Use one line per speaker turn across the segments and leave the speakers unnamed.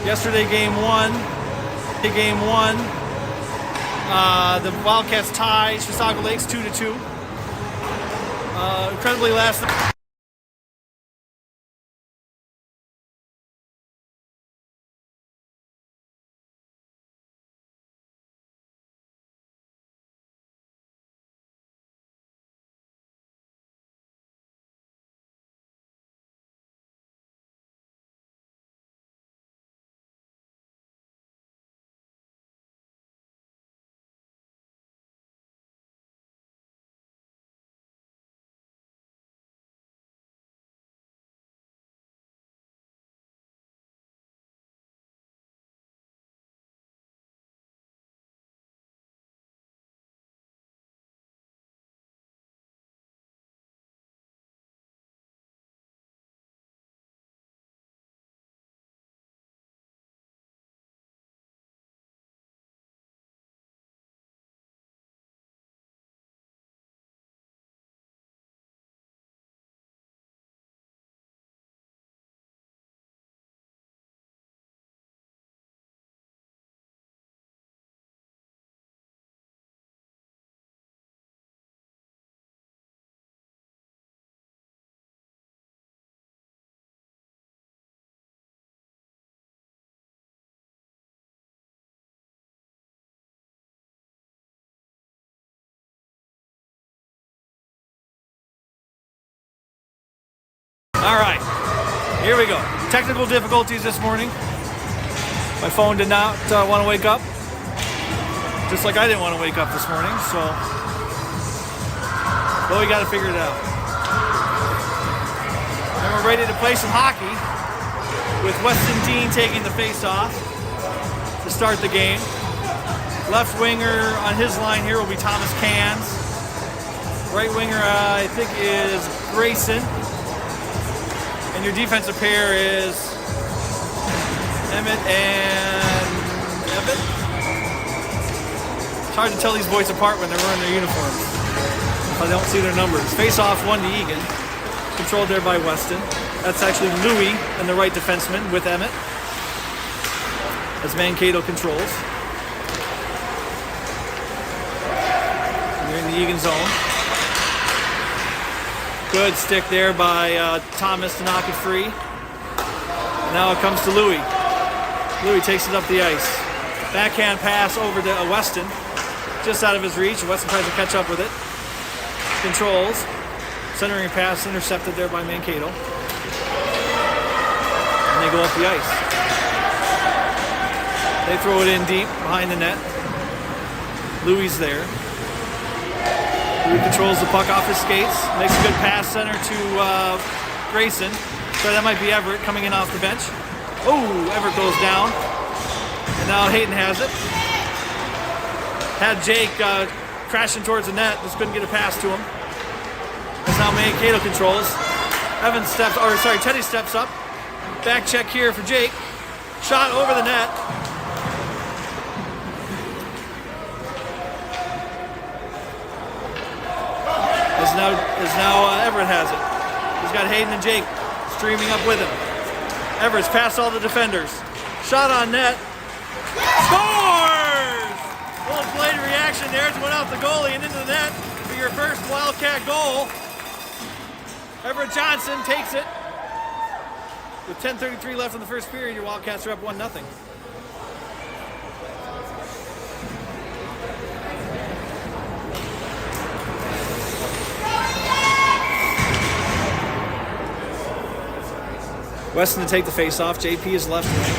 Yesterday, game one. The Wildcats tied Chisago Lakes 2-2. Incredibly last. All right, here we go. Technical difficulties this morning. My phone did not want to wake up, just like I didn't want to wake up this morning, so but we got to figure it out. And we're ready to play some hockey with Weston Dean taking the face-off to start the game. Left winger on his line here will be Thomas Cans. Right winger, I think, is Grayson. And your defensive pair is Emmett and Evan. It's hard to tell these boys apart when they're wearing their uniforms. I don't see their numbers. Face-off 1 to Eagan. Controlled there by Weston. That's actually Louis and the right defenseman with Emmett. As Mankato controls. They're in the Eagan zone. Good stick there by Thomas to knock it free. Now it comes to Louis. Louis takes it up the ice. Backhand pass over to Weston. Just out of his reach. Weston tries to catch up with it. Controls. Centering pass intercepted there by Mankato. And they go up the ice. They throw it in deep behind the net. Louis there. Louis controls the puck off his skates. Makes a good pass center to Grayson. So that might be Everett coming in off the bench. Oh, Everett goes down. And now Hayden has it. Had Jake crashing towards the net. Just couldn't get a pass to him. That's now Mankato controls. Teddy steps up. Back check here for Jake. Shot over the net. Now Everett has it. He's got Hayden and Jake streaming up with him. Everett's past all the defenders. Shot on net. Scores! Little blade reaction there. It went out the goalie and into the net for your first Wildcat goal. Everett Johnson takes it. With 10:33 left in the first period, your Wildcats are up 1-0. Weston to take the face-off. JP is left wing.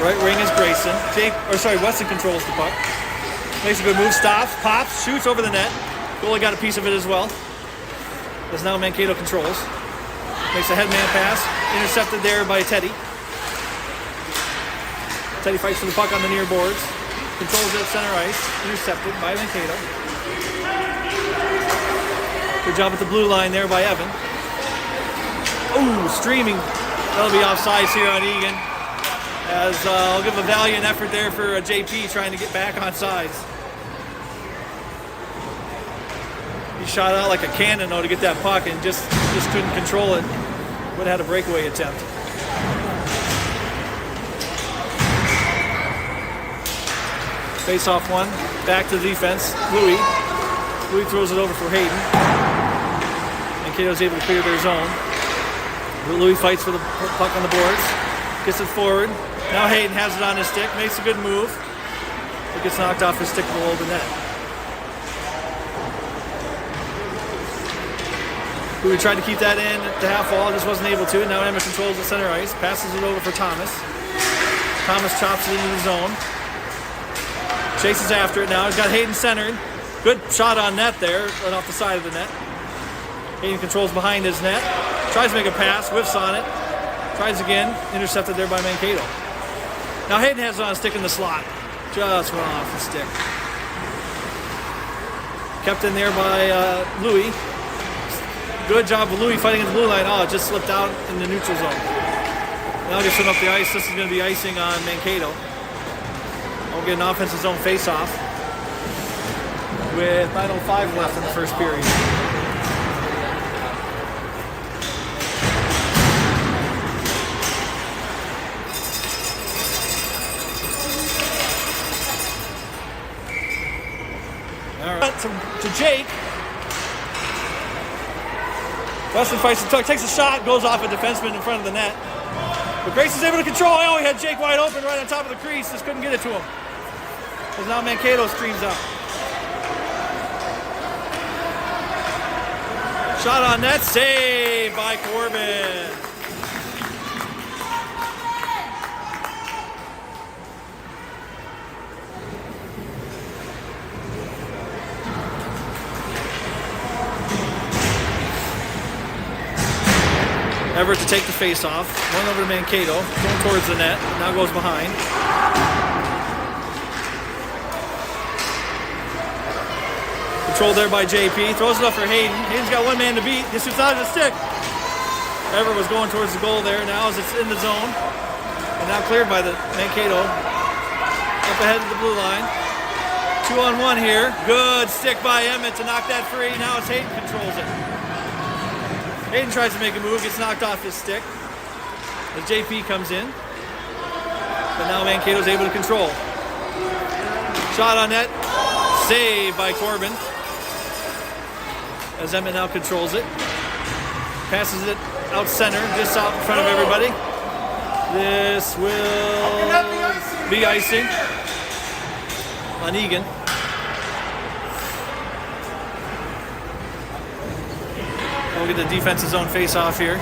Right wing is Grayson. Weston controls the puck. Makes a good move. Stops, pops, shoots over the net. Goalie got a piece of it as well. As now Mankato controls. Makes a headman pass. Intercepted there by Teddy. Teddy fights for the puck on the near boards. Controls it at center ice. Intercepted by Mankato. Good job at the blue line there by Evan. Oh, streaming. That'll be offsides here on Eagan. As I'll give a valiant effort there for JP trying to get back on sides. He shot out like a cannon though to get that puck and just couldn't control it. Would have had a breakaway attempt. Face off one, back to the defense. Louis throws it over for Hayden. Mankato's able to clear their zone. Louis fights for the puck on the boards. Gets it forward. Now Hayden has it on his stick. Makes a good move. It gets knocked off his stick below the net. Louis tried to keep that in at the half wall. Just wasn't able to. Now Emma controls the center ice. Passes it over for Thomas. Thomas chops it into the zone. Chases after it now. He's got Hayden centered. Good shot on net there. Right off the side of the net. Hayden controls behind his net. Tries to make a pass. Whiffs on it. Tries again. Intercepted there by Mankato. Now Hayden has it on a stick in the slot. Just went off the stick. Kept in there by Louis. Good job of Louis fighting in the blue line. Oh, it just slipped out in the neutral zone. Now just went up the ice. This is going to be icing on Mankato. We'll get an offensive zone face-off with 9:05 left in the first period. All right, to Jake. Weston fights the tuck, takes a shot, goes off a defenseman in front of the net. But Grayson's able to control. Oh, he had Jake wide open right on top of the crease. Just couldn't get it to him. Because now Mankato streams out. Shot on net, save by Corbin. Everett to take the face off. Run over to Mankato. Going towards the net. Now goes behind. Controlled there by JP. Throws it up for Hayden. Hayden's got one man to beat. Just shoots out of the stick. Everett was going towards the goal there. Now as it's in the zone. And now cleared by the Mankato. Up ahead of the blue line. 2-on-1 here. Good stick by Emmett to knock that free. Now it's Hayden controls it. Hayden tries to make a move, gets knocked off his stick as JP comes in. But now Mankato's able to control. Shot on net, save by Corbin. As Emmett now controls it. Passes it out center, just out in front of everybody. This will be icing on Eagan. We'll get the defensive zone face-off here.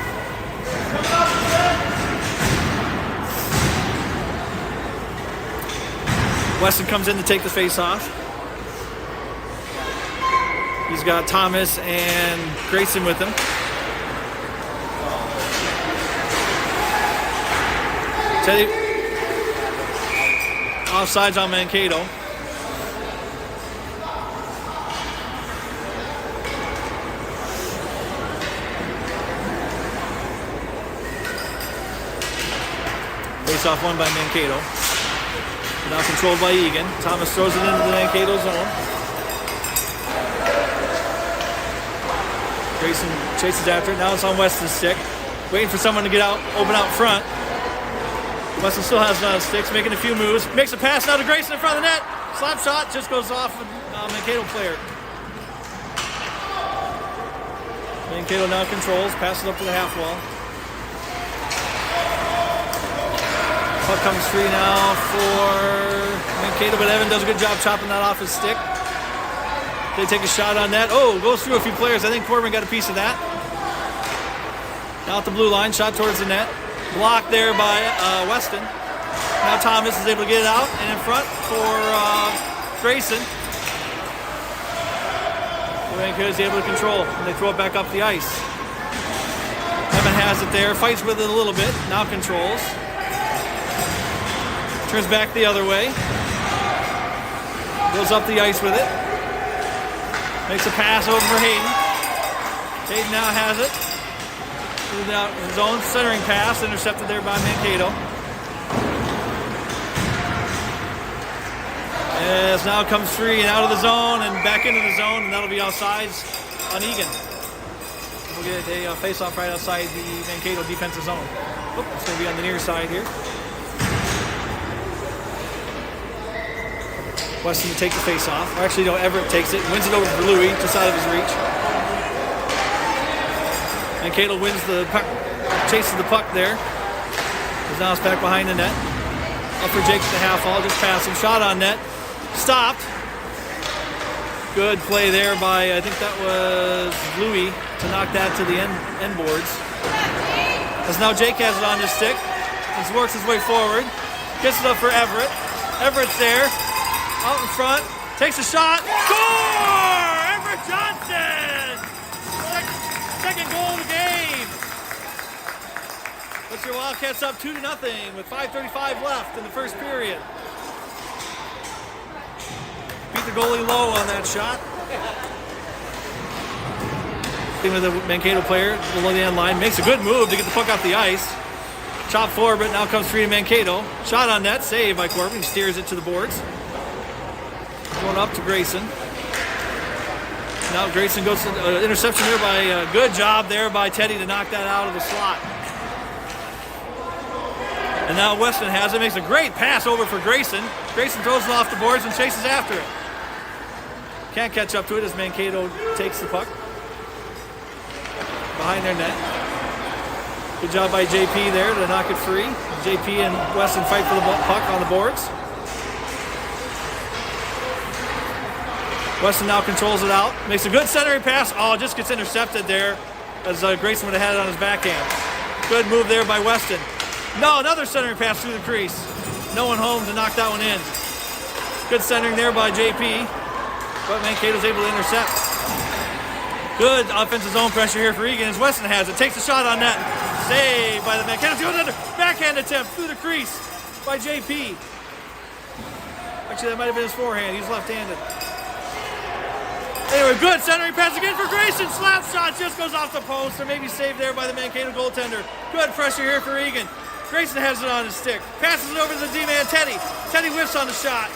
Weston comes in to take the face-off. He's got Thomas and Grayson with him. Teddy. Offsides on Mankato. Face-off won by Mankato. Now controlled by Eagan. Thomas throws it into the Mankato zone. Grayson chases after it. Now it's on Weston's stick. Waiting for someone to get out, open out front. Weston still has it on his sticks, making a few moves. Makes a pass now to Grayson in front of the net. Slap shot just goes off a Mankato player. Mankato now controls, passes up to the half wall. Puck comes free now for Mankato, but Evan does a good job chopping that off his stick. They take a shot on that. Oh, goes through a few players. I think Corbin got a piece of that. Now at the blue line, shot towards the net. Blocked there by Weston. Now Thomas is able to get it out and in front for Grayson. Mankato is able to control, and they throw it back up the ice. Evan has it there, fights with it a little bit, now controls. Turns back the other way. Goes up the ice with it. Makes a pass over for Hayden. Hayden now has it. His own centering pass, intercepted there by Mankato. As now comes free and out of the zone and back into the zone, and that'll be offsides on Eagan. We'll get a face-off right outside the Mankato defensive zone. Oh, it's going to be on the near side here. Weston to take the face-off. Or actually, no, Everett takes it and wins it over for Louis, just out of his reach. Mankato wins the puck, chases the puck there. Is now it's back behind the net. Up for Jake at the half wall, just passing. Shot on net. Stopped. Good play there by, I think that was Louis, to knock that to the end boards. As now Jake has it on his stick. He works his way forward. Gets it up for Everett. Everett's there. Out in front. Takes a shot. Score! Everett Johnson! Second goal of the game. Puts your Wildcats up 2-0 with 5:35 left in the first period. Beat the goalie low on that shot. Team of the Mankato player below the end line makes a good move to get the puck off the ice. Chop forward, but now comes free to Mankato. Shot on net, save by Corbin. He steers it to the boards. Going up to Grayson. Now Grayson goes to interception there by good job there by Teddy to knock that out of the slot. And now Weston has it, makes a great pass over for Grayson. Grayson throws it off the boards and chases after it. Can't catch up to it as Mankato takes the puck behind their net. Good job by JP there to knock it free. JP and Weston fight for the puck on the boards. Weston now controls it out. Makes a good centering pass. Oh, just gets intercepted there as Grayson would have had it on his backhand. Good move there by Weston. No, another centering pass through the crease. No one home to knock that one in. Good centering there by JP. But Mankato's able to intercept. Good offensive zone pressure here for Eagan as Weston has it. Takes a shot on net. Save by the Mankato. Backhand attempt through the crease by JP. Actually, that might have been his forehand. He's left-handed. Anyway, good centering pass again for Grayson. Slap shot just goes off the post, or maybe saved there by the Mankato goaltender. Good pressure here for Eagan. Grayson has it on his stick. Passes it over to the D-man, Teddy. Teddy whiffs on the shot.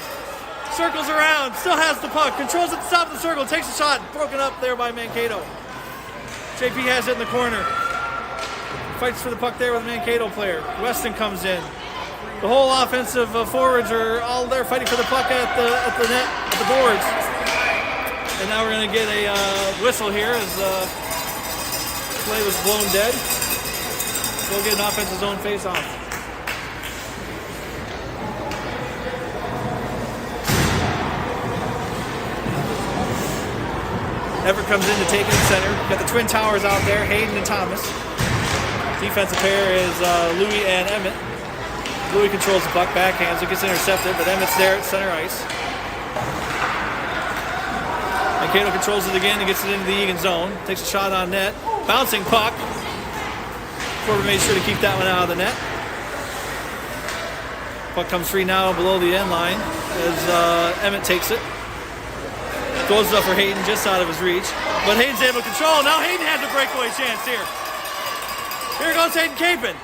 Circles around, still has the puck. Controls at the top of the circle, takes a shot. Broken up there by Mankato. JP has it in the corner. Fights for the puck there with the Mankato player. Weston comes in. The whole offensive forwards are all there fighting for the puck at the net, at the boards. And now we're going to get a whistle here as the play was blown dead. We'll get an offensive zone face-off. Everett comes in to take it in center. Got the Twin Towers out there, Hayden and Thomas. Defensive pair is Louis and Emmett. Louis controls the puck, backhands it, gets intercepted, but Emmett's there at center ice. Mankato controls it again and gets it into the Eagan zone. Takes a shot on net. Bouncing puck. Corbin made sure to keep that one out of the net. Puck comes free now below the end line as Emmett takes it. Goes up for Hayden just out of his reach. But Hayden's able to control. Now Hayden has a breakaway chance here. Here goes Hayden Capin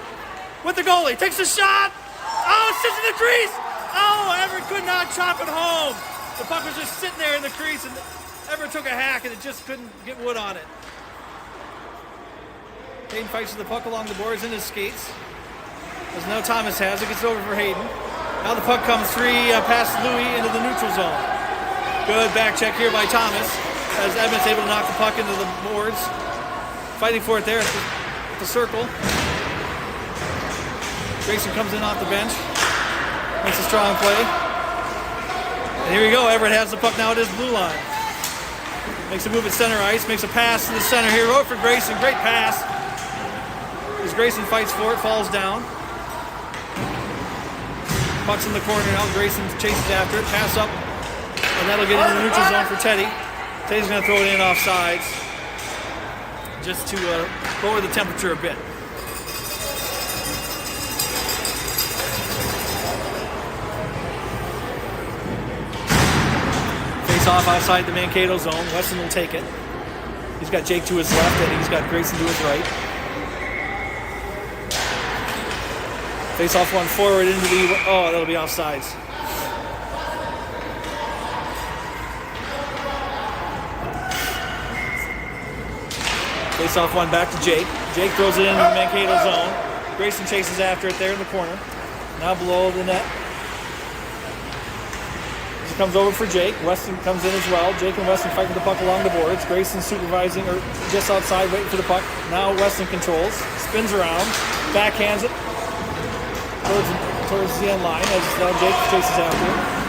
with the goalie. Takes a shot. Oh, it sits in the crease. Oh, Everett could not chop it home. The puck was just sitting there in the crease and Everett took a hack and it just couldn't get wood on it. Hayden fights with the puck along the boards in his skates. As now Thomas has it, gets over for Hayden. Now the puck comes free past Louis into the neutral zone. Good back check here by Thomas as Emmett's able to knock the puck into the boards. Fighting for it there at the circle. Grayson comes in off the bench. Makes a strong play. And here we go. Everett has the puck now at his blue line. Makes a move at center ice. Makes a pass to the center here. Over for Grayson. Great pass. As Grayson fights for it, falls down. Puck's in the corner now. Grayson chases after it. Pass up. And that'll get into the neutral zone for Teddy. Teddy's going to throw it in off sides. Just to lower the temperature a bit. Off outside the Mankato zone. Weston will take it. He's got Jake to his left and he's got Grayson to his right. Face off one forward into the... Oh, that'll be offsides. Face off one back to Jake. Jake throws it into the Mankato zone. Grayson chases after it there in the corner. Now below the net. He comes over for Jake. Weston comes in as well. Jake and Weston fight for the puck along the boards. Grayson supervising or just outside waiting for the puck. Now Weston controls. Spins around. Backhands it towards the end line as now Jake chases after it.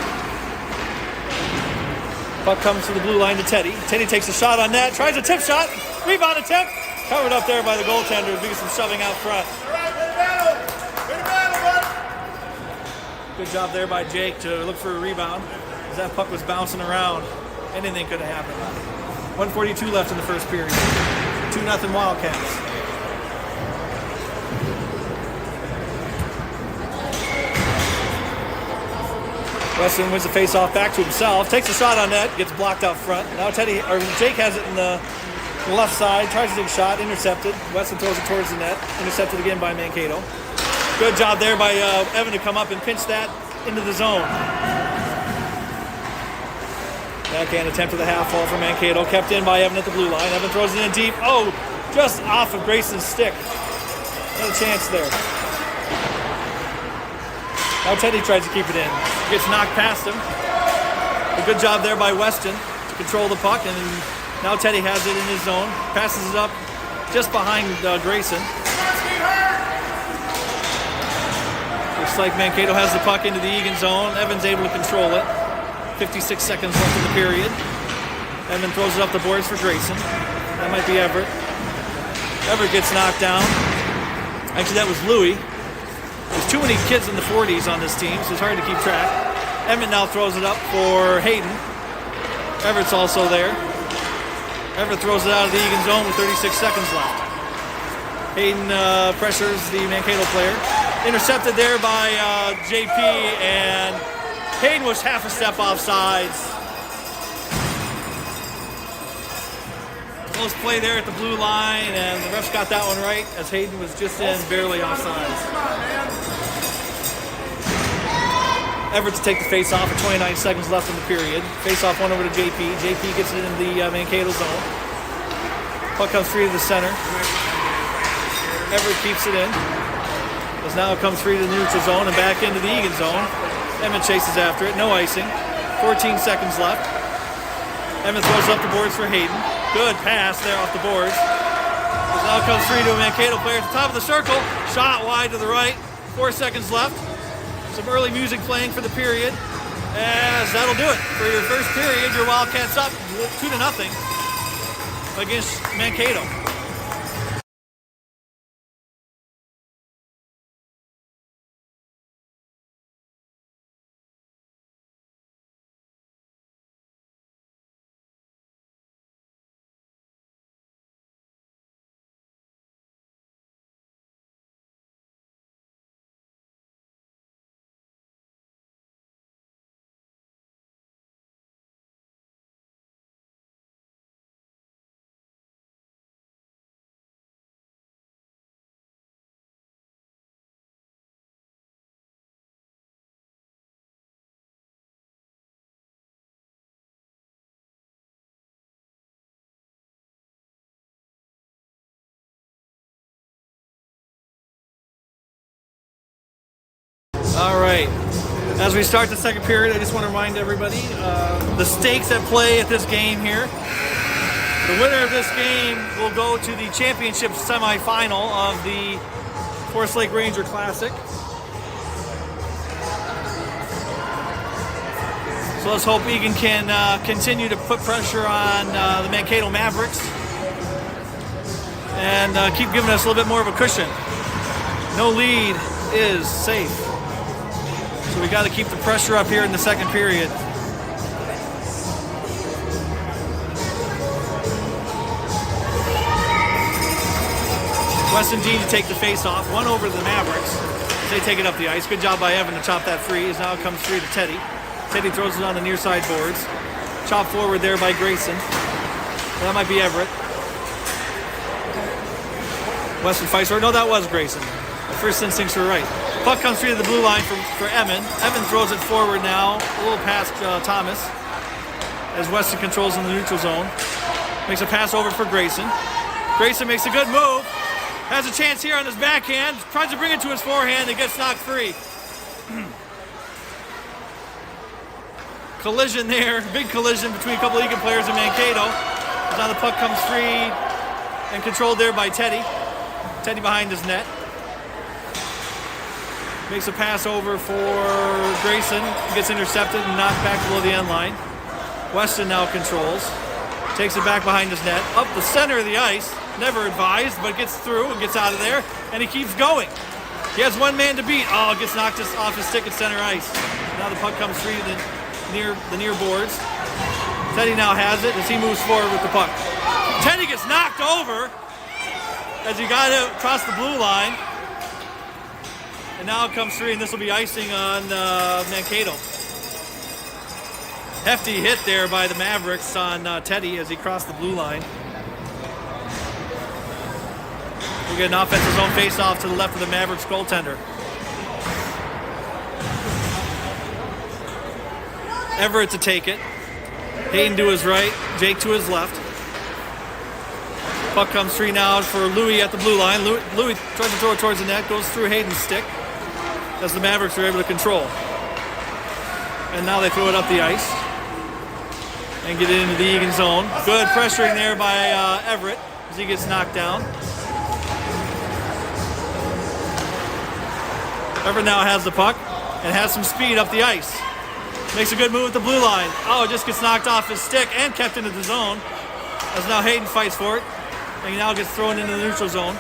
Puck comes to the blue line to Teddy. Teddy takes a shot on net. Tries a tip shot. Rebound attempt. Covered up there by the goaltender. Doing some shoving out front. Good job there by Jake to look for a rebound. As that puck was bouncing around, anything could have happened. 1:42 left in the first period. 2-0 Wildcats. Weston wins the face-off back to himself. Takes a shot on net. Gets blocked out front. Now Jake has it in the left side. Tries to take a shot. Intercepted. Weston throws it towards the net. Intercepted again by Mankato. Good job there by Evan to come up and pinch that into the zone. Backhand attempt to the half wall for Mankato. Kept in by Evan at the blue line. Evan throws it in deep. Oh, just off of Grayson's stick. Not a chance there. Now Teddy tries to keep it in. Gets knocked past him. A good job there by Weston to control the puck. And now Teddy has it in his zone. Passes it up just behind Grayson. Looks like Mankato has the puck into the Eagan zone. Evan's able to control it. 56 seconds left in the period. Evan throws it up the boards for Grayson. That might be Everett. Everett gets knocked down. Actually, that was Louis. There's too many kids in the 40s on this team, so it's hard to keep track. Evan now throws it up for Hayden. Everett's also there. Everett throws it out of the Eagan zone with 36 seconds left. Hayden pressures the Mankato player. Intercepted there by JP, and Hayden was half a step offsides. Close play there at the blue line, and the refs got that one right as Hayden was just in barely offsides. Everett to take the face-off with 29 seconds left in the period. Face-off one over to JP. JP gets it in the Mankato zone. Puck comes free to the center. Everett keeps it in. As now it comes free to the neutral zone and back into the Eagan zone. Emmett chases after it. No icing. 14 seconds left. Emmett throws up the boards for Hayden. Good pass there off the boards. As now comes free to a Mankato player at the top of the circle. Shot wide to the right. 4 seconds left. Some early music playing for the period. As that'll do it. For your first period, your Wildcats up 2-0 against Mankato. All right. As we start the second period, I just want to remind everybody the stakes at play at this game here. The winner of this game will go to the championship semifinal of the Forest Lake Ranger Classic. So let's hope Eagan can continue to put pressure on the Mankato Mavericks and keep giving us a little bit more of a cushion. No lead is safe. So we got to keep the pressure up here in the second period. Weston Dean to take the face off. One over to the Mavericks as they take it up the ice. Good job by Evan to chop that free as now it comes free to Teddy. Teddy throws it on the near side boards. Chop forward there by Grayson. Well, that might be Everett. Weston fights for it. No, that was Grayson. The first instincts were right. Puck comes free to the blue line for Evan. Evan throws it forward now, a little past Thomas, as Weston controls in the neutral zone. Makes a pass over for Grayson. Grayson makes a good move. Has a chance here on his backhand. Tries to bring it to his forehand and gets knocked free. Collision there. Big collision between a couple Eagan players and Mankato. Now the puck comes free and controlled there by Teddy. Teddy behind his net. Makes a pass over for Grayson. Gets intercepted and knocked back below the end line. Weston now controls. Takes it back behind his net. Up the center of the ice. Never advised, but gets through and gets out of there. And he keeps going. He has one man to beat. Oh, gets knocked off his stick at center ice. Now the puck comes free to the near boards. Teddy now has it as he moves forward with the puck. Teddy gets knocked over as he got it across the blue line. And now it comes free, and this will be icing on Mankato. Hefty hit there by the Mavericks on Teddy as he crossed the blue line. We get an offensive zone face-off to the left of the Mavericks goaltender. Everett to take it. Hayden to his right, Jake to his left. Puck comes free now for Louis at the blue line. Louis tries to throw it towards the net, goes through Hayden's stick as the Mavericks are able to control. And now they throw it up the ice and get it into the Eagan zone. Good pressuring there by Everett as he gets knocked down. Everett now has the puck and has some speed up the ice. Makes a good move at the blue line. Oh, it just gets knocked off his stick and kept into the zone. As now Hayden fights for it. And he now gets thrown into the neutral zone.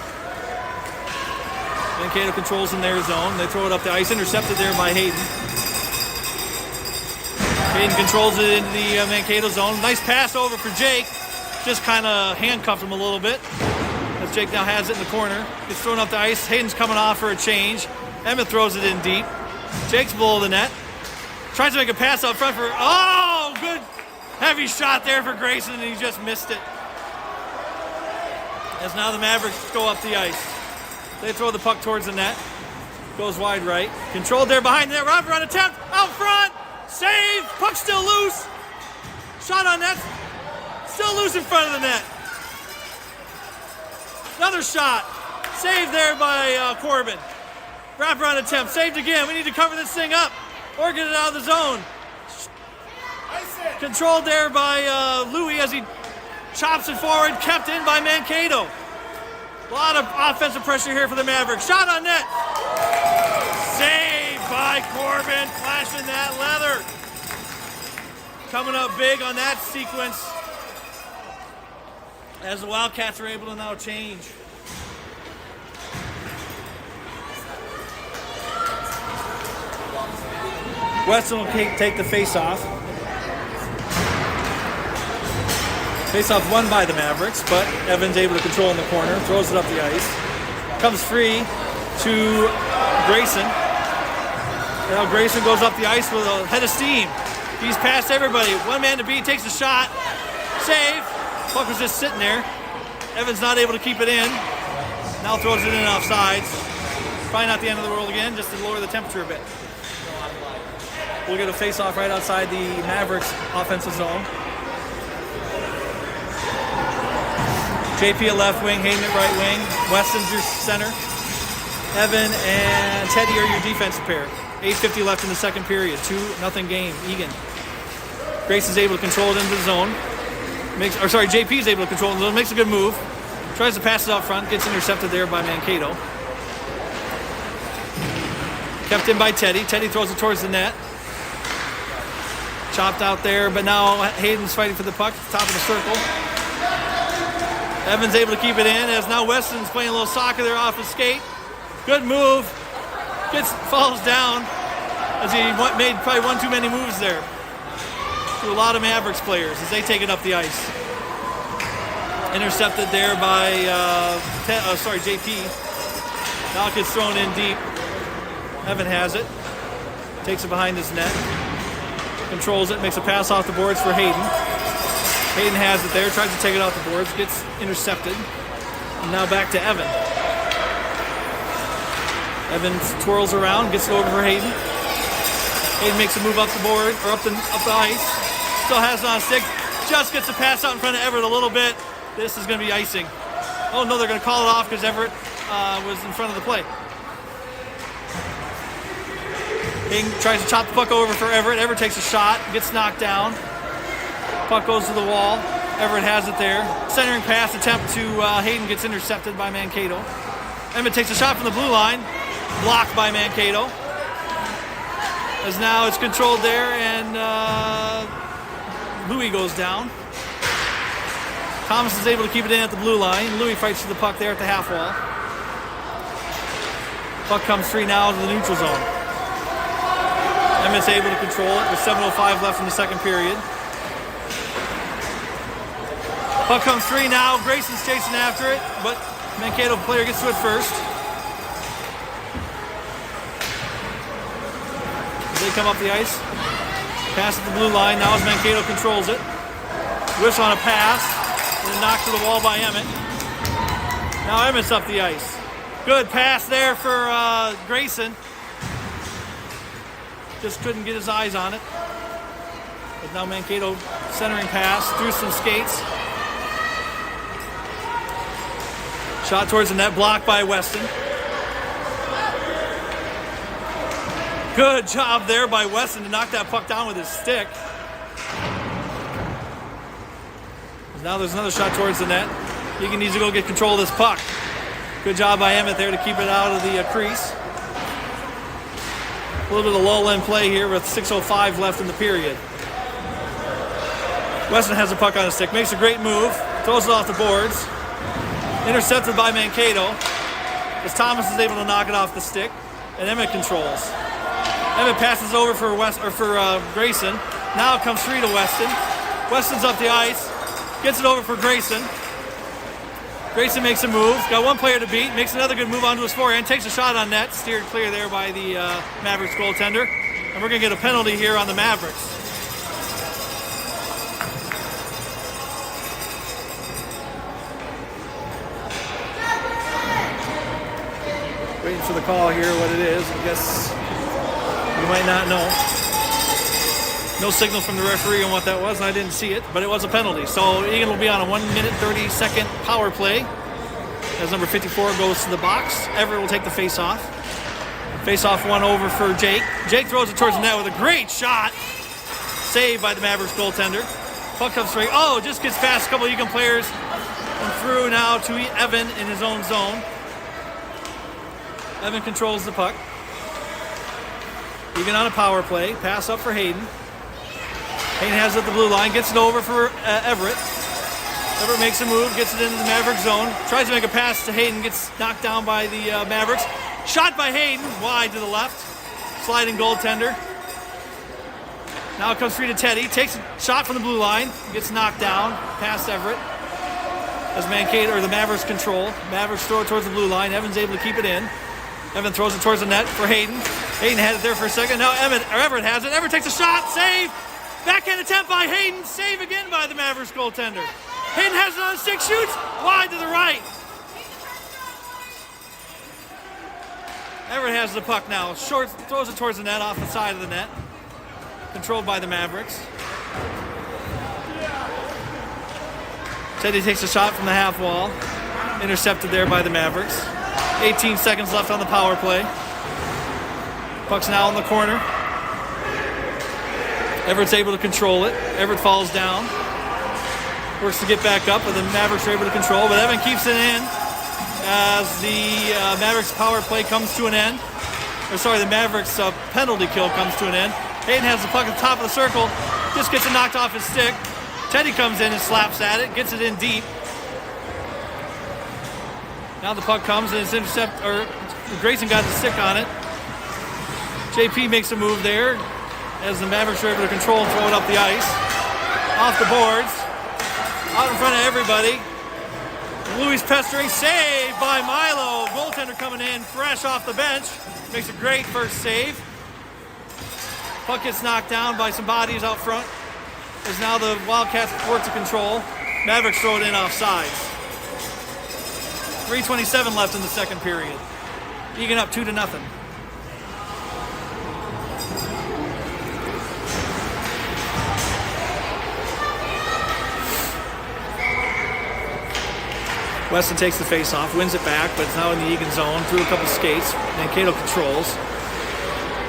Mankato controls in their zone. They throw it up the ice. Intercepted there by Hayden. Hayden controls it into the Mankato zone. Nice pass over for Jake. Just kind of handcuffed him a little bit. As Jake now has it in the corner. Gets thrown up the ice. Hayden's coming off for a change. Emmett throws it in deep. Jake's below the net. Tries to make a pass out front for... Oh, good heavy shot there for Grayson, and he just missed it. As now the Mavericks go up the ice. They throw the puck towards the net. Goes wide right. Controlled there behind the net. Robert on attempt. Out front. Save. Puck still loose. Shot on net. Still loose in front of the net. Another shot. Saved there by Corbin. Wraparound attempt. Saved again. We need to cover this thing up or get it out of the zone. Controlled there by Louis as he chops it forward. Kept in by Mankato. A lot of offensive pressure here for the Mavericks. Shot on net. Saved by Corbin. Flashing that leather. Coming up big on that sequence as the Wildcats are able to now change. Weston will take the face-off. Face-off won by the Mavericks, but Evans able to control in the corner, throws it up the ice. Comes free to Grayson. Now Grayson goes up the ice with a head of steam. He's past everybody. One man to beat, takes a shot. Save. Puck was just sitting there. Evans not able to keep it in. Now throws it in off sides. Probably not the end of the world again, just to lower the temperature a bit. We'll get a face-off right outside the Mavericks offensive zone. JP at left wing, Hayden at right wing. Weston's your center. Evan and Teddy are your defensive pair. 8:50 left in the second period. 2-0 game. Eagan. Grayson's able to control it into the zone. JP's able to control it in the zone. Makes a good move. Tries to pass it out front. Gets intercepted there by Mankato. Kept in by Teddy. Teddy throws it towards the net. Chopped out there, but now Hayden's fighting for the puck, top of the circle. Evans able to keep it in, as now Weston's playing a little soccer there off his skate. Good move. Falls down as he made probably one too many moves there. To a lot of Mavericks players as they take it up the ice. Intercepted there by JP. Now it gets thrown in deep. Evan has it. Takes it behind his net. Controls it, makes a pass off the boards for Hayden. Hayden has it there, tries to take it off the boards, gets intercepted. And now back to Evan. Evan twirls around, gets it over for Hayden. Hayden makes a move up the board, or up the ice. Still has it on a stick, just gets a pass out in front of Everett a little bit. This is going to be icing. Oh no, they're going to call it off because Everett was in front of the play. Eagan tries to chop the puck over for Everett. Everett takes a shot, gets knocked down. Puck goes to the wall. Everett has it there. Centering pass attempt to Hayden gets intercepted by Mankato. Emmett takes a shot from the blue line. Blocked by Mankato. As now it's controlled there, and Louis goes down. Thomas is able to keep it in at the blue line. Louis fights for the puck there at the half wall. Puck comes free now to the neutral zone. Emmett's able to control it with 7:05 left in the second period. Puck comes free now. Grayson's chasing after it, but Mankato player gets to it first. As they come up the ice, pass at the blue line. Now as Mankato controls it. Whiffs on a pass, and then knocked to the wall by Emmett. Now Emmett's up the ice. Good pass there for Grayson. Just couldn't get his eyes on it. But now Mankato centering pass through some skates. Shot towards the net, blocked by Weston. Good job there by Weston to knock that puck down with his stick. Now there's another shot towards the net. Eagan needs to go get control of this puck. Good job by Emmett there to keep it out of the crease. A little bit of lull in play here with 6:05 left in the period. Weston has the puck on his stick, makes a great move, throws it off the boards. Intercepted by Mankato, as Thomas is able to knock it off the stick, and Emmett controls. Emmett passes over for Grayson. Now it comes free to Weston. Weston's up the ice, gets it over for Grayson. Grayson makes a move, got one player to beat, makes another good move onto his forehand, takes a shot on net, steered clear there by the Mavericks goaltender. And we're going to get a penalty here on the Mavericks. Waiting for the call here, what it is. I guess you might not know. No signal from the referee on what that was, and I didn't see it, but it was a penalty. So Eagan will be on a 1-minute 30-second power play as number 54 goes to the box. Everett will take the face-off. Face-off one over for Jake. Jake throws it towards the net with a great shot. Saved by the Mavericks goaltender. Puck comes straight. Oh, just gets past a couple of Eagan players and through now to Evan in his own zone. Evan controls the puck. Eagan on a power play. Pass up for Hayden. Hayden has it at the blue line, gets it over for Everett. Everett makes a move, gets it into the Maverick zone. Tries to make a pass to Hayden, gets knocked down by the Mavericks. Shot by Hayden, wide to the left. Sliding goaltender. Now it comes free to Teddy. Takes a shot from the blue line, gets knocked down, past Everett. As Mankato, or the Mavericks control. Mavericks throw it towards the blue line. Evan's able to keep it in. Evan throws it towards the net for Hayden. Hayden had it there for a second. Now Everett has it. Everett takes a shot, save! Backhand attempt by Hayden, save again by the Mavericks goaltender. Hayden has it on a stick, shoots wide to the right. Everett has the puck now. Short, throws it towards the net, off the side of the net. Controlled by the Mavericks. Teddy takes a shot from the half wall. Intercepted there by the Mavericks. 18 seconds left on the power play. Puck's now in the corner. Everett's able to control it. Everett falls down. Works to get back up, but the Mavericks are able to control. But Evan keeps it in as the Mavericks power play comes to an end. The Mavericks penalty kill comes to an end. Hayden has the puck at the top of the circle. Just gets it knocked off his stick. Teddy comes in and slaps at it. Gets it in deep. Now the puck comes and it's Grayson got the stick on it. JP makes a move there as the Mavericks are able to control and throw it up the ice. Off the boards. Out in front of everybody. Louis pestering. Save by Milo. Goaltender coming in fresh off the bench. Makes a great first save. Puck gets knocked down by some bodies out front. As now the Wildcats work to control. Mavericks throw it in off sides. 3:27 left in the second period. Eagan up 2-0. Weston takes the face off, wins it back, but it's now in the Eagan zone. Through a couple skates. Mankato controls.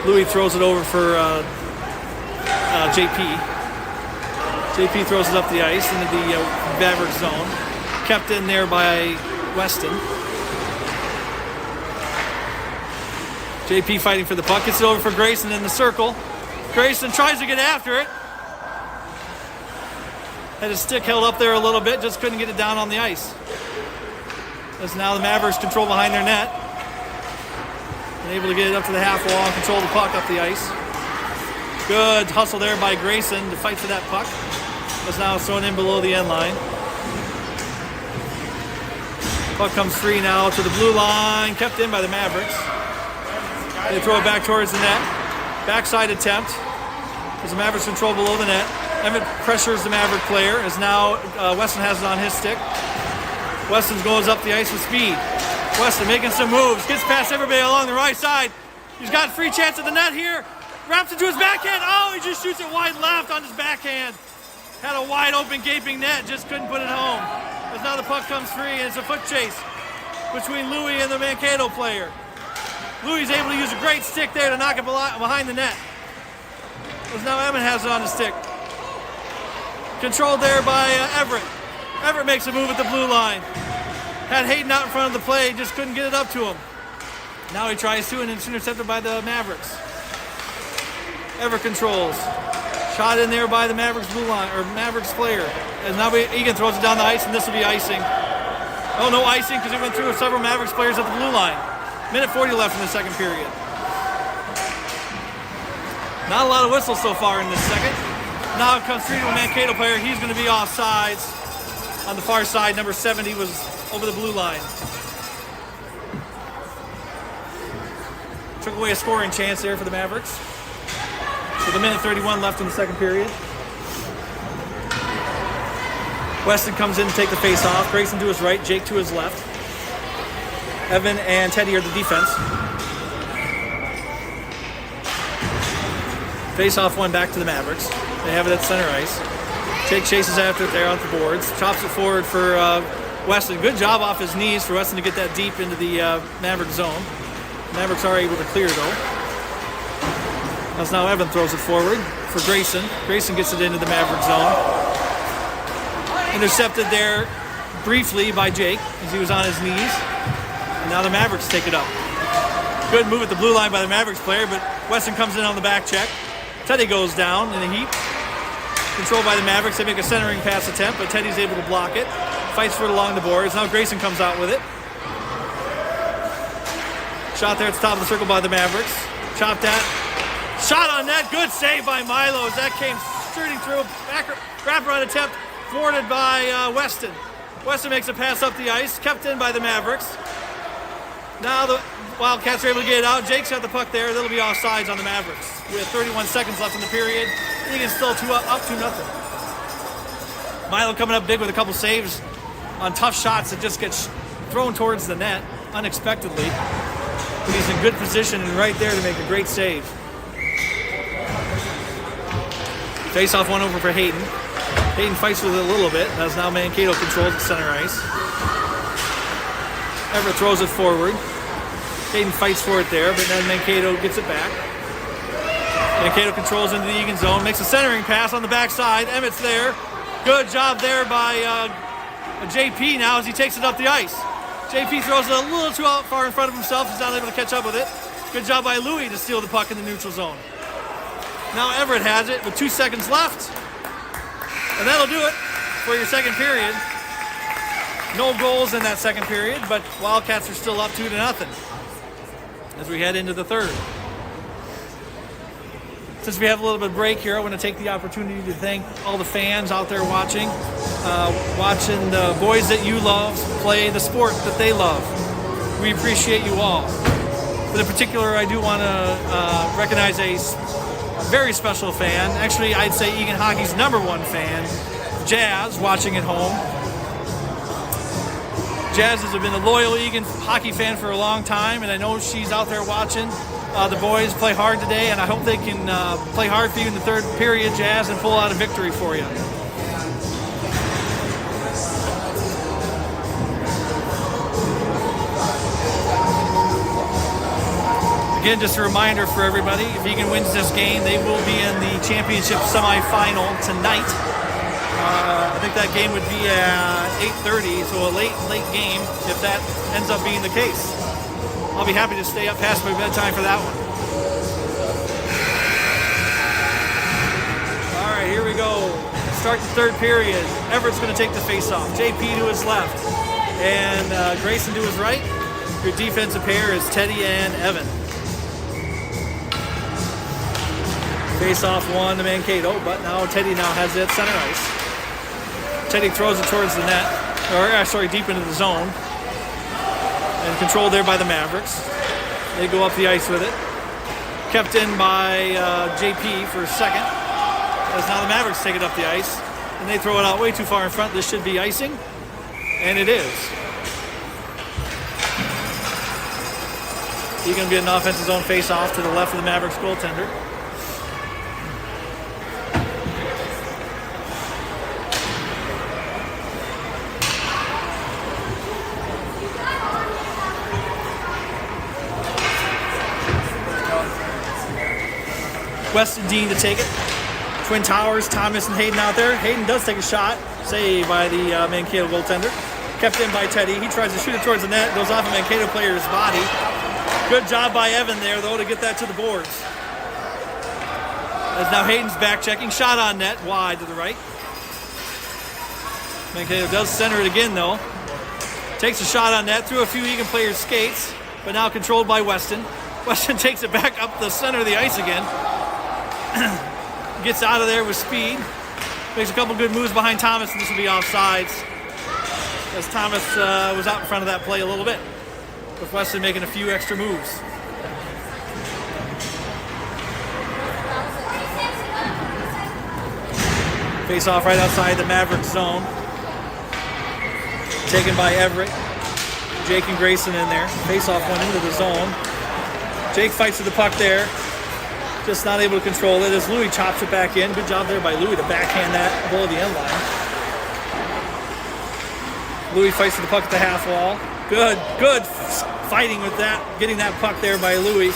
Louis throws it over for JP. JP throws it up the ice into the Maverick zone. Kept in there by Weston. JP fighting for the puck. Gets it over for Grayson in the circle. Grayson tries to get after it. Had his stick held up there a little bit. Just couldn't get it down on the ice. As now the Mavericks control behind their net. And able to get it up to the half wall and control the puck up the ice. Good hustle there by Grayson to fight for that puck. As now it's thrown in below the end line. Puck comes free now to the blue line. Kept in by the Mavericks. They throw it back towards the net. Backside attempt. As the Mavericks control below the net. Emmett pressures the Maverick player. As now Weston has it on his stick. Weston goes up the ice with speed. Weston making some moves. Gets past everybody along the right side. He's got a free chance at the net here. Wraps it to his backhand. Oh, he just shoots it wide left on his backhand. Had a wide open gaping net. Just couldn't put it home. As now the puck comes free and it's a foot chase between Louis and the Mankato player. Louis is able to use a great stick there to knock it behind the net. As now Emmett has it on the stick. Controlled there by Everett. Everett makes a move at the blue line. Had Hayden out in front of the play, just couldn't get it up to him. Now he tries to, and it's intercepted by the Mavericks. Everett controls. Shot in there by the Mavericks blue line, or Mavericks player. As now Eagan throws it down the ice, and this will be icing. Oh, no icing, because it went through several Mavericks players at the blue line. Minute 40 left in the second period. Not a lot of whistles so far in this second. Now it comes free to a Mankato player. He's going to be offsides on the far side. Number 70 was over the blue line. Took away a scoring chance there for the Mavericks. With a minute 31 left in the second period. Weston comes in to take the face off. Grayson to his right, Jake to his left. Evan and Teddy are the defense. Face-off one back to the Mavericks. They have it at center ice. Jake chases after it there on the boards. Chops it forward for Weston. Good job off his knees for Weston to get that deep into the Maverick zone. Mavericks are able to clear though. As now Evan throws it forward for Grayson. Grayson gets it into the Maverick zone. Intercepted there briefly by Jake as he was on his knees. And now the Mavericks take it up. Good move at the blue line by the Mavericks player, but Weston comes in on the back check. Teddy goes down in a heap. Controlled by the Mavericks. They make a centering pass attempt, but Teddy's able to block it. Fights for it along the boards. Now Grayson comes out with it. Shot there at the top of the circle by the Mavericks. Chopped at. Shot on net. Good save by Milo as that came shooting through. Back wraparound attempt thwarted by Weston. Weston makes a pass up the ice. Kept in by the Mavericks. Now the Wildcats are able to get it out. Jake's got the puck there. That'll be offsides on the Mavericks. With 31 seconds left in the period. Eagan's still up 2-0. Milo coming up big with a couple saves on tough shots that just get thrown towards the net unexpectedly. But he's in good position and right there to make a great save. Face-off one over for Hayden. Hayden fights with it a little bit. As now Mankato controls the center ice. Everett throws it forward. Hayden fights for it there, but then Mankato gets it back. Mankato controls into the Eagan zone, makes a centering pass on the backside. Emmett's there. Good job there by JP now as he takes it up the ice. JP throws it a little too far in front of himself. He's not able to catch up with it. Good job by Louis to steal the puck in the neutral zone. Now Everett has it with 2 seconds left. And that'll do it for your second period. No goals in that second period, but Wildcats are still up 2-0 as we head into the third. Since we have a little bit of break here, I want to take the opportunity to thank all the fans out there watching the boys that you love play the sport that they love. We appreciate you all. But in particular, I do want to recognize a very special fan. Actually, I'd say Eagan Hockey's #1 fan, Jazz, watching at home. Jazz has been a loyal Eagan hockey fan for a long time, and I know she's out there watching. The boys play hard today, and I hope they can play hard for you in the third period, Jazz, and pull out a victory for you. Again, just a reminder for everybody, if Eagan wins this game, they will be in the championship semifinal tonight. I think that game would be at 8:30, so a late game if that ends up being the case. I'll be happy to stay up past my bedtime for that one. All right, here we go. Start the third period. Everett's going to take the face-off. JP to his left and Grayson to his right. Your defensive pair is Teddy and Evan. Face-off one to Mankato, but now Teddy now has it center ice. Teddy throws it towards the net, deep into the zone. And controlled there by the Mavericks. They go up the ice with it. Kept in by JP for a second. As now the Mavericks take it up the ice. And they throw it out way too far in front. This should be icing. And it is. He's going to be an offensive zone face-off to the left of the Mavericks goaltender. Weston Dean to take it. Twin Towers, Thomas and Hayden out there. Hayden does take a shot. Saved by the Mankato goaltender. Kept in by Teddy. He tries to shoot it towards the net. Goes off a Mankato player's body. Good job by Evan there, though, to get that to the boards. As now Hayden's back checking. Shot on net. Wide to the right. Mankato does center it again, though. Takes a shot on net. Through a few Eagan players' skates. But now controlled by Weston. Weston takes it back up the center of the ice again. Gets out of there with speed. Makes a couple good moves behind Thomas, and this will be offsides. As Thomas was out in front of that play a little bit. With Weston making a few extra moves. Face off right outside the Mavericks zone. Taken by Everett. Jake and Grayson in there. Face off one into the zone. Jake fights with the puck there. Just not able to control it as Louis chops it back in. Good job there by Louis to backhand that below the end line. Louis fights with the puck at the half wall. Good fighting with that, getting that puck there by Louis.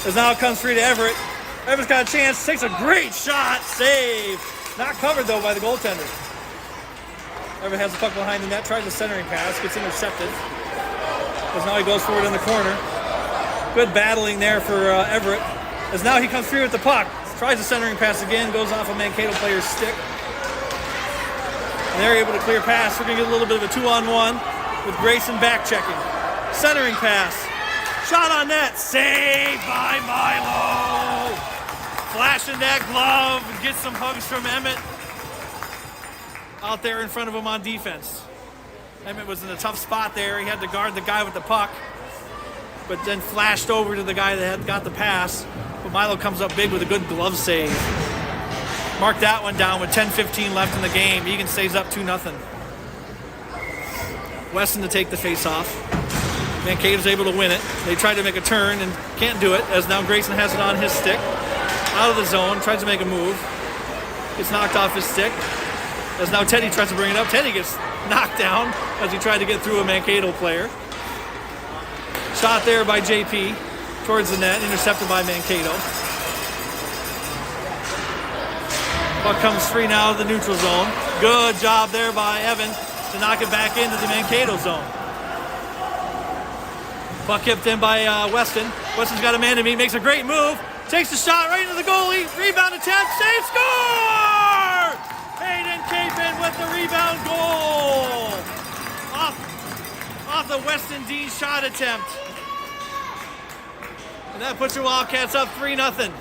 As now it comes free to Everett. Everett's got a chance, takes a great shot, save. Not covered though by the goaltender. Everett has the puck behind the net, tries a centering pass, gets intercepted. As now he goes forward in the corner. Good battling there for Everett. As now he comes free with the puck. Tries the centering pass again, goes off a Mankato player's stick. And they're able to clear pass. We're going to get a little bit of a 2-on-1 with Grayson back checking. Centering pass. Shot on net. Saved by Milo. Flashing that glove and gets some hugs from Emmett. Out there in front of him on defense. Emmett was in a tough spot there. He had to guard the guy with the puck. But then flashed over to the guy that had got the pass. But Milo comes up big with a good glove save. Mark that one down with 10:15 left in the game. Eagan stays up 2-0. Weston to take the face-off. Mankato's able to win it. They try to make a turn and can't do it, as now Grayson has it on his stick. Out of the zone, tries to make a move. Gets knocked off his stick. As now Teddy tries to bring it up. Teddy gets knocked down as he tried to get through a Mankato player. Shot there by JP towards the net, intercepted by Mankato. Puck comes free now to the neutral zone. Good job there by Evan to knock it back into the Mankato zone. Puck kept in by Weston. Weston's got a man to meet, makes a great move. Takes the shot right into the goalie. Rebound attempt, save, score! Hayden Capon with the rebound goal. Off the Weston Dean shot attempt. And that puts your Wildcats up 3-0.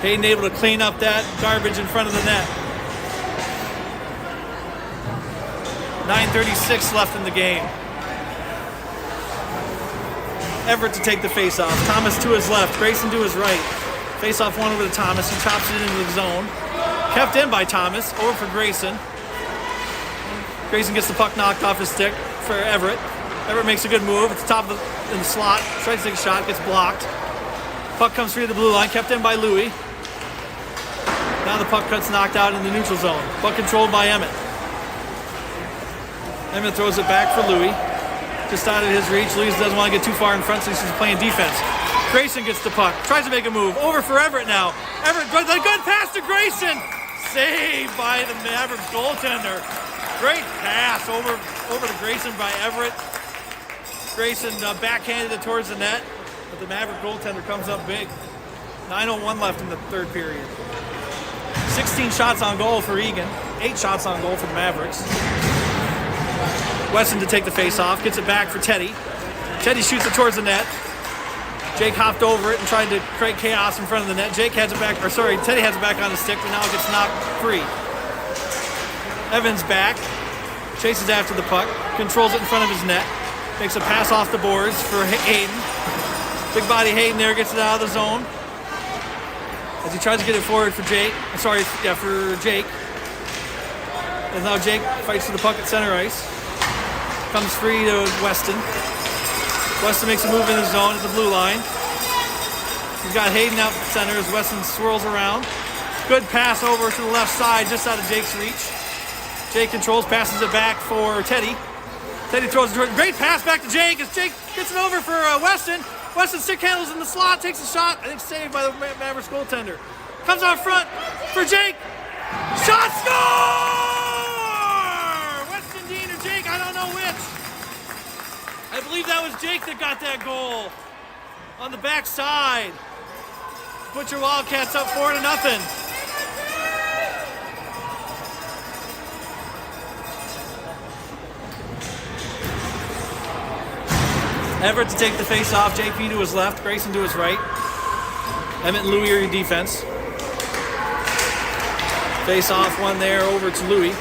Hayden able to clean up that garbage in front of the net. 9:36 left in the game. Everett to take the face-off. Thomas to his left. Grayson to his right. Face-off one over to Thomas. He chops it into the zone. Kept in by Thomas. Over for Grayson. Grayson gets the puck knocked off his stick for Everett. Everett makes a good move at the top of in the slot. Tries to take a shot. Gets blocked. Puck comes free to the blue line. Kept in by Louis. Now the puck gets knocked out in the neutral zone. Puck controlled by Emmett. Emmett throws it back for Louis. just out of his reach. Louis doesn't want to get too far in front since he's playing defense. Grayson gets the puck, tries to make a move. Over for Everett now. Everett, the good pass to Grayson. Saved by the Mavericks goaltender. Great pass over to Grayson by Everett. Grayson backhanded it towards the net, but the Maverick goaltender comes up big. 9:01 left in the third period. 16 shots on goal for Eagan. 8 shots on goal for the Mavericks. Weston to take the face-off, gets it back for Teddy. Teddy shoots it towards the net. Jake hopped over it and tried to create chaos in front of the net. Teddy has it back on the stick, but now it gets knocked free. Evans back, chases after the puck, controls it in front of his net, makes a pass off the boards for Hayden. Big body Hayden there gets it out of the zone. As he tries to get it forward for Jake. For Jake. And now Jake fights for the puck at center ice. Comes free to Weston. Weston makes a move in the zone at the blue line. He's got Hayden out center as Weston swirls around. Good pass over to the left side, just out of Jake's reach. Jake controls, passes it back for Teddy. Teddy throws it. Great pass back to Jake as Jake gets it over for Weston. Weston stick handles in the slot, takes a shot. I think saved by the Mavericks goaltender. Comes out front for Jake. Shot, score! Weston Dean or Jake, I don't know which. I believe that was Jake that got that goal on the backside. Put your Wildcats up 4-0. Everett to take the face off. JP to his left, Grayson to his right. Emmett and Louis are your defense. Face off one there over to Louis.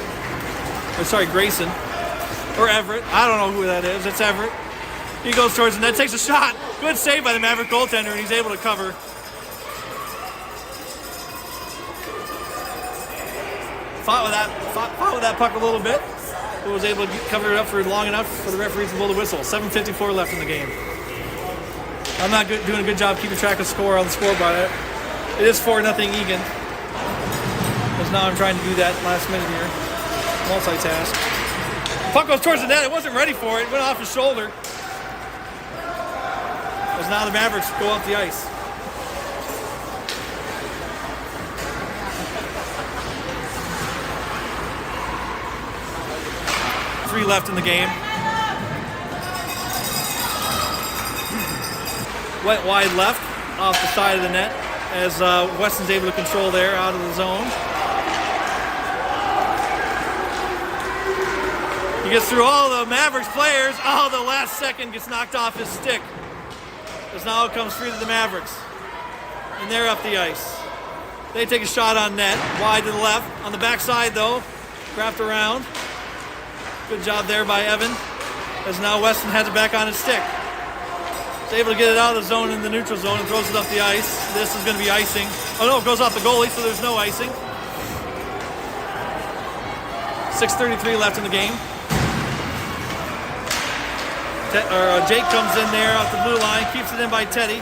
Grayson. Or Everett. I don't know who that is. It's Everett. He goes towards the net, takes a shot. Good save by the Maverick goaltender, and he's able to cover. Fought with that puck a little bit, but was able to cover it up for long enough for the referees to blow the whistle. 7:54 left in the game. I'm not doing a good job keeping track of score on the scoreboard. It is 4-0 Eagan. Because now I'm trying to do that last minute here. Multitask. Puck goes towards the net. It wasn't ready for it. It went off his shoulder. As now the Mavericks go up the ice. Three left in the game. Went wide left off the side of the net as Weston's able to control there out of the zone. He gets through all the Mavericks players. Oh, the last second gets knocked off his stick. As now it comes free to the Mavericks. And they're up the ice. They take a shot on net, wide to the left. On the backside though, wrapped around. Good job there by Evan. As now Weston has it back on his stick. He's able to get it out of the zone in the neutral zone and throws it up the ice. This is going to be icing. Oh no, it goes off the goalie, so there's no icing. 6:33 left in the game. Jake comes in there off the blue line, keeps it in by Teddy.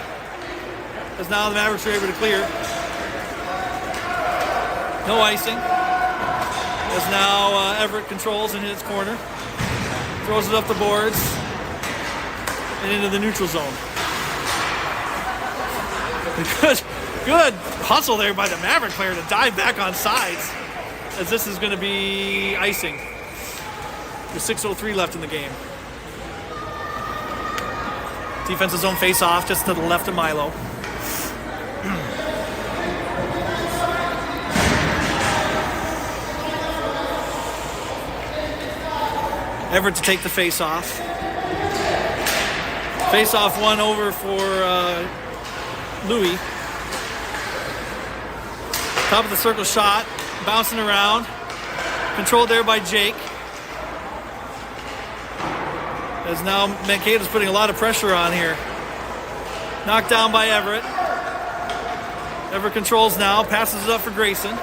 As now the Mavericks are able to clear. No icing. As now Everett controls in his corner. Throws it up the boards and into the neutral zone. Good hustle there by the Maverick player to dive back on sides. As this is going to be icing. With 6:03 left in the game. Defensive zone face-off just to the left of Milo. Everett to take the face-off. Face-off one over for Louis. Top of the circle shot, bouncing around. Controlled there by Jake. As now Mankato's putting a lot of pressure on here. Knocked down by Everett. Everett controls now, passes it up for Grayson.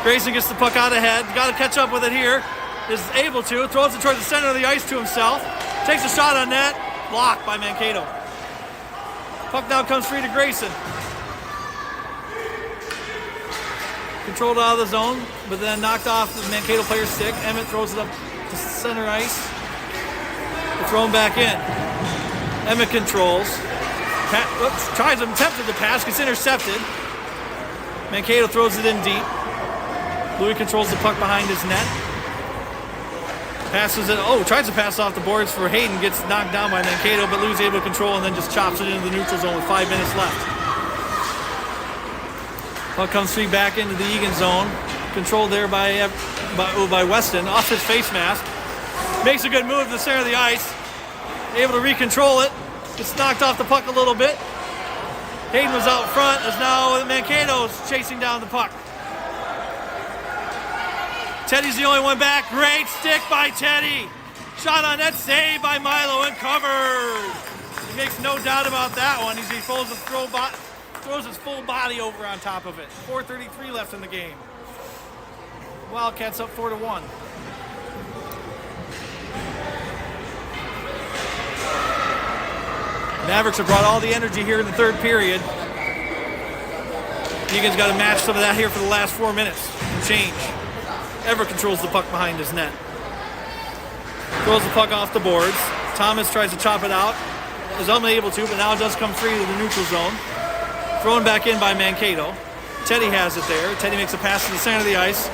Grayson gets the puck out ahead. Got to catch up with it here. Is able to. Throws it towards the center of the ice to himself. Takes a shot on net. Blocked by Mankato. Puck now comes free to Grayson. Controlled out of the zone, but then knocked off the Mankato player's stick. Emmett throws it up to center ice. Thrown back in. Emmett controls. Tries attempted the pass, gets intercepted. Mankato throws it in deep. Louis controls the puck behind his net. Passes it. Tries to pass off the boards for Hayden. Gets knocked down by Mankato, but Louis able to control and then just chops it into the neutral zone with 5 minutes left. Puck comes free back into the Eagan zone. Controlled there by Weston. Off his face mask. Makes a good move to the center of the ice. Able to recontrol it. Gets knocked off the puck a little bit. Hayden was out front as now Mankato's chasing down the puck. Teddy's the only one back. Great stick by Teddy. Shot on net, saved by Milo and covered. He makes no doubt about that one. He throws his full body over on top of it. 4:33 left in the game. Wildcats up 4-1. Mavericks have brought all the energy here in the third period. Eagan's got to match some of that here for the last 4 minutes and change. Everett controls the puck behind his net. Throws the puck off the boards. Thomas tries to chop it out. Is unable to, but now it does come free to the neutral zone. Thrown back in by Mankato. Teddy has it there. Teddy makes a pass to the center of the ice.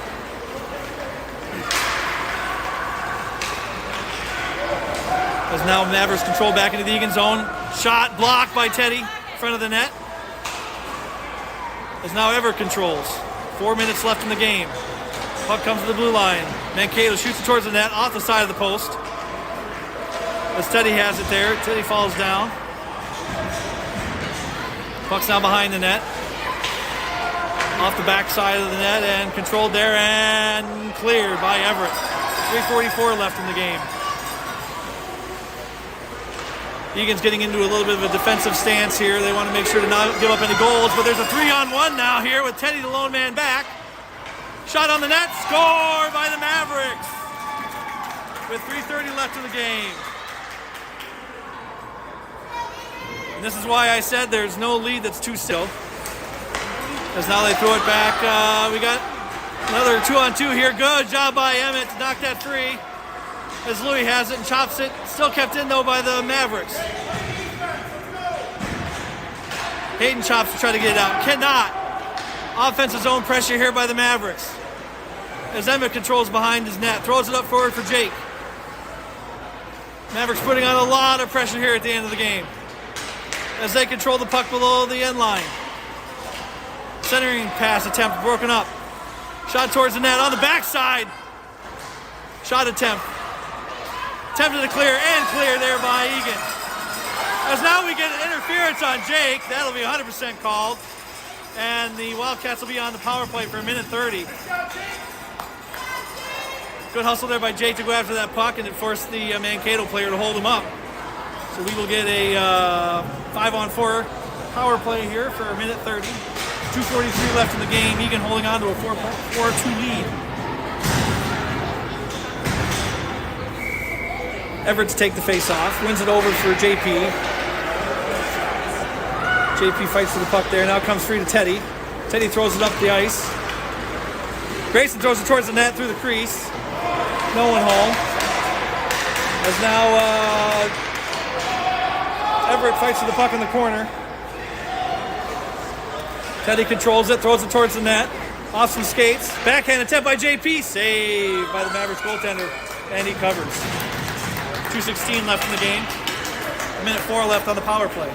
As now Mavericks control back into the Eagan zone. Shot blocked by Teddy in front of the net. As now Everett controls. 4 minutes left in the game. Puck comes to the blue line. Mankato shoots it towards the net off the side of the post. As Teddy has it there. Teddy falls down. Puck's now behind the net. Off the back side of the net and controlled there and cleared by Everett. 3:44 left in the game. Eagan's getting into a little bit of a defensive stance here. They want to make sure to not give up any goals, but there's a 3-on-1 now here with Teddy the lone man back. Shot on the net, scored by the Mavericks with 3:30 left in the game. And this is why I said there's no lead that's too still. As now they throw it back. We got another 2-on-2 here. Good job by Emmett to knock that free. As Louis has it and chops it. Still kept in though by the Mavericks. Hayden chops to try to get it out. Cannot. Offensive zone pressure here by the Mavericks. As Emmett controls behind his net. Throws it up forward for Jake. Mavericks putting on a lot of pressure here at the end of the game. As they control the puck below the end line. Centering pass attempt broken up. Shot towards the net on the backside. Shot attempt. Attempted to clear and clear there by Eagan. As now we get an interference on Jake. That'll be 100% called. And the Wildcats will be on the power play for 1:30. Good hustle there by Jake to go after that puck, and it forced the Mankato player to hold him up. So we will get a 5-on-4 power play here for 1:30. 2:43 left in the game. Eagan holding on to a 4-2 lead. Everett to take the face off. Wins it over for JP. JP fights for the puck there. Now comes free to Teddy. Teddy throws it up the ice. Grayson throws it towards the net through the crease. No one home. As now Everett fights for the puck in the corner. Teddy controls it, throws it towards the net. Off some skates. Backhand attempt by JP. Saved by the Mavericks goaltender. And he covers. 2:16 left in the game. 1:04 left on the power play.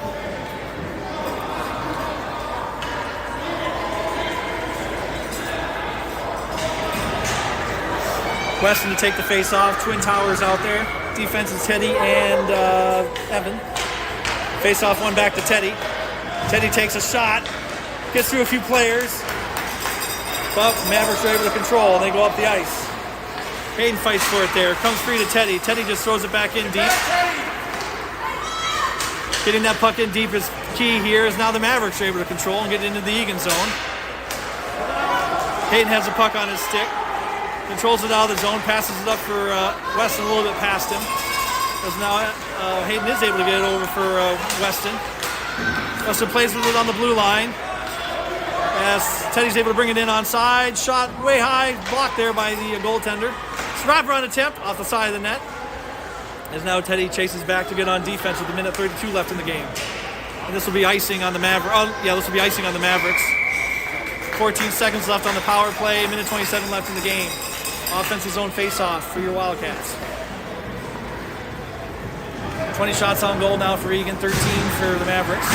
Weston to take the face off. Twin Towers out there. Defense is Teddy and Evan. Face off one back to Teddy. Teddy takes a shot. Gets through a few players. But Mavericks are able to control and they go up the ice. Hayden fights for it there. Comes free to Teddy. Teddy just throws it back in deep. Getting that puck in deep is key here as now the Mavericks are able to control and get into the Eagan zone. Hayden has the puck on his stick. Controls it out of the zone. Passes it up for Weston a little bit past him. As now Hayden is able to get it over for Weston. Weston plays with it on the blue line. As Teddy's able to bring it in onside. Shot way high. Blocked there by the goaltender. Wraparound attempt off the side of the net. As now Teddy chases back to get on defense with a minute 32 left in the game. And this will be icing on the Mavericks. Oh, yeah, this will be icing on the Mavericks. 14 seconds left on the power play, minute 27 left in the game. Offensive zone face-off for your Wildcats. 20 shots on goal now for Eagan, 13 for the Mavericks.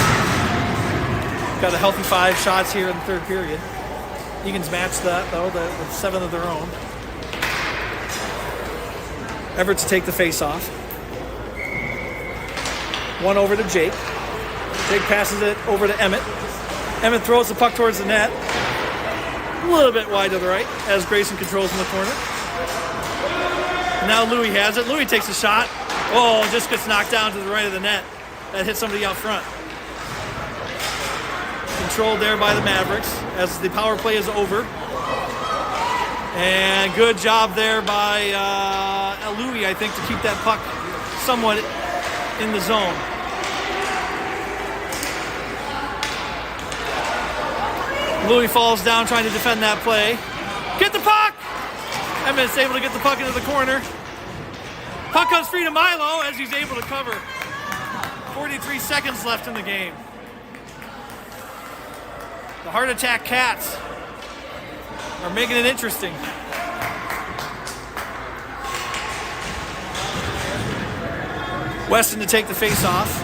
Got a healthy 5 shots here in the third period. Eagan's matched that, though, with 7 of their own. Everett to take the face-off. 1 over to Jake. Jake passes it over to Emmett. Emmett throws the puck towards the net. A little bit wide to the right as Grayson controls in the corner. And now Louis has it. Louis takes a shot. Oh, just gets knocked down to the right of the net. That hits somebody out front. Controlled there by the Mavericks as the power play is over. And good job there by Louis, I think, to keep that puck somewhat in the zone. Louis falls down trying to defend that play. Get the puck! Emmett's able to get the puck into the corner. Puck comes free to Milo as he's able to cover. 43 seconds left in the game. The Heart Attack Cats are making it interesting. Weston to take the face-off.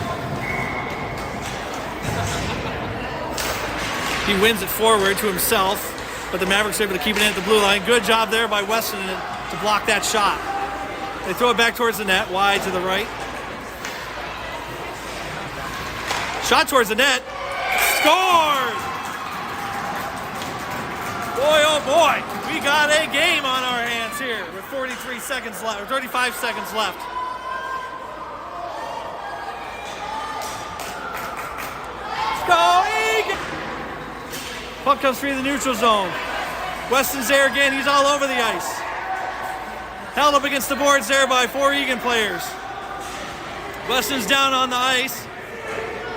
He wins it forward to himself, but the Mavericks are able to keep it in at the blue line. Good job there by Weston to block that shot. They throw it back towards the net, wide to the right. Shot towards the net. Scored! Boy, oh boy, we got a game on our hands here with 43 seconds left, or 35 seconds left. Let's go, Eagan! Puck comes free in the neutral zone. Weston's there again, he's all over the ice. Held up against the boards there by 4 Eagan players. Weston's down on the ice.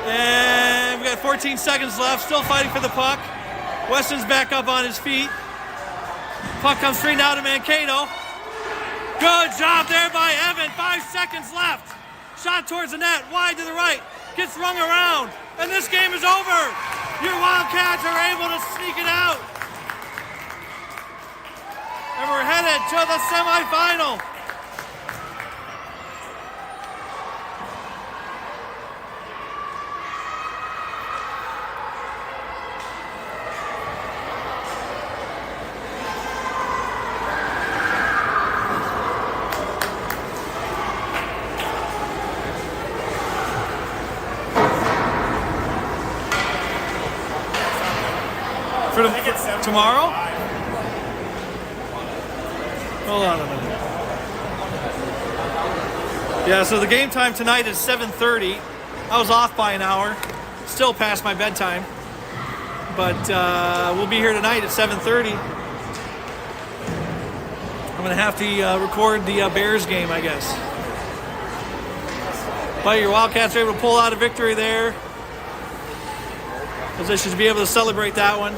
And we got 14 seconds left, still fighting for the puck. Weston's back up on his feet. Puck comes free now to Mankato. Good job there by Evan. 5 seconds left. Shot towards the net, wide to the right. Gets rung around, and this game is over. Your Wildcats are able to sneak it out. And we're headed to the semifinal. For tomorrow? Hold on a minute. Yeah, so the game time tonight is 7:30. I was off by an hour. Still past my bedtime. But we'll be here tonight at 7:30. I'm going to have to record the Bears game, I guess. But your Wildcats are able to pull out a victory there. Because they should be able to celebrate that one.